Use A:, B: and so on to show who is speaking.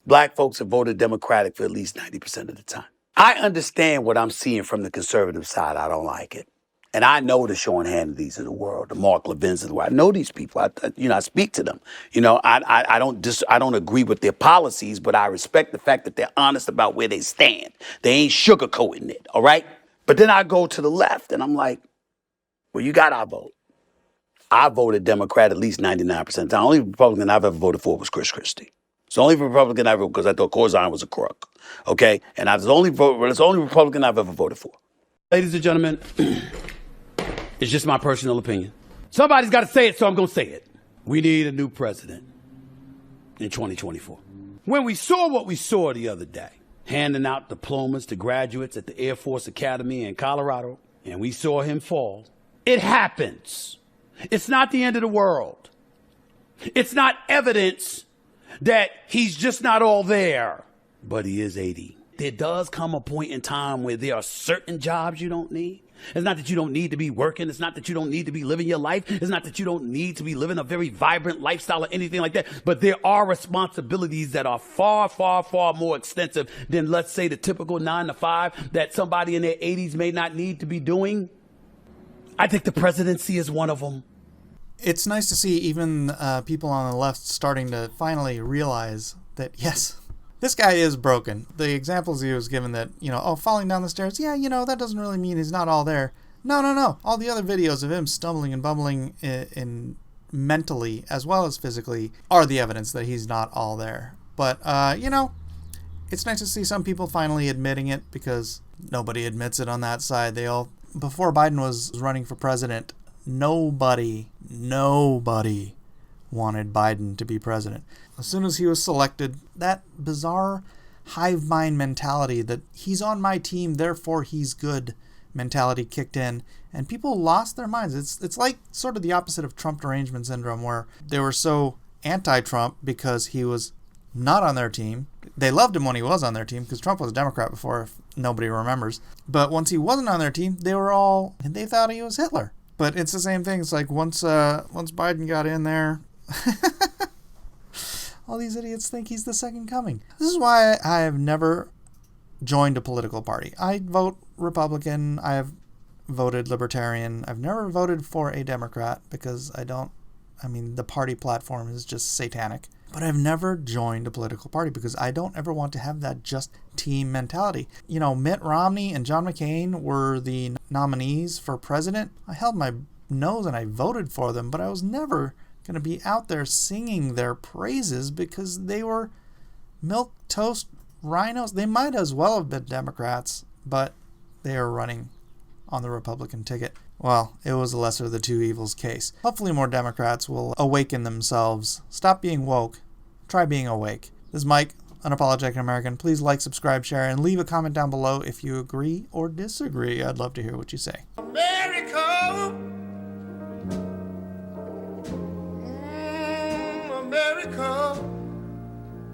A: Black folks have voted Democratic for at least 90% of the time. I understand what I'm seeing from the conservative side. I don't like it. And I know the Sean Hannitys of the world, the Mark Levins of the world. I know these people. I speak to them. I don't agree with their policies, but I respect the fact that they're honest about where they stand. They ain't sugarcoating it, all right? But then I go to the left, and I'm like, well, you got our vote. I voted Democrat at least 99% of the time. The only Republican I've ever voted for was Chris Christie. It's the only Republican I voted because I thought Corzine was a crook, it's the only Republican I've ever voted for.
B: Ladies and gentlemen, it's just my personal opinion. Somebody's got to say it, so I'm going to say it. We need a new president in 2024. When we saw what we saw the other day, handing out diplomas to graduates at the Air Force Academy in Colorado, and we saw him fall, it happens. It's not the end of the world. It's not evidence that he's just not all there, but he is 80. There does come a point in time where there are certain jobs you don't need. It's not that you don't need to be working. It's not that you don't need to be living your life. It's not that you don't need to be living a very vibrant lifestyle or anything like that. But there are responsibilities that are far, far, far more extensive than, let's say, the typical 9-to-5 that somebody in their 80s may not need to be doing. I think the presidency is one of them.
C: It's nice to see even people on the left starting to finally realize that, yes, this guy is broken. The examples he was given that, falling down the stairs, that doesn't really mean he's not all there. No. All the other videos of him stumbling and bumbling in mentally as well as physically are the evidence that he's not all there. But, it's nice to see some people finally admitting it because nobody admits it on that side. Before Biden was running for president, nobody wanted Biden to be president. As soon as he was selected, that bizarre hive mind mentality that he's on my team, therefore he's good mentality kicked in, and people lost their minds. It's like sort of the opposite of Trump derangement syndrome, where they were so anti-Trump because he was not on their team. They loved him when he was on their team because Trump was a Democrat before, if nobody remembers. But once he wasn't on their team, they thought he was Hitler. But it's the same thing. It's like once Biden got in there, all these idiots think he's the second coming. This is why I have never joined a political party. I vote Republican. I have voted Libertarian. I've never voted for a Democrat because the party platform is just satanic. But I've never joined a political party because I don't ever want to have that just team mentality. Mitt Romney and John McCain were the nominees for president. I held my nose and I voted for them, but I was never going to be out there singing their praises because they were milquetoast rhinos. They might as well have been Democrats, but they are running on the Republican ticket. Well, it was a lesser of the two evils case. Hopefully more Democrats will awaken themselves. Stop being woke. Try being awake. This is Mike, Unapologetic American. Please like, subscribe, share, and leave a comment down below if you agree or disagree. I'd love to hear what you say.
D: America!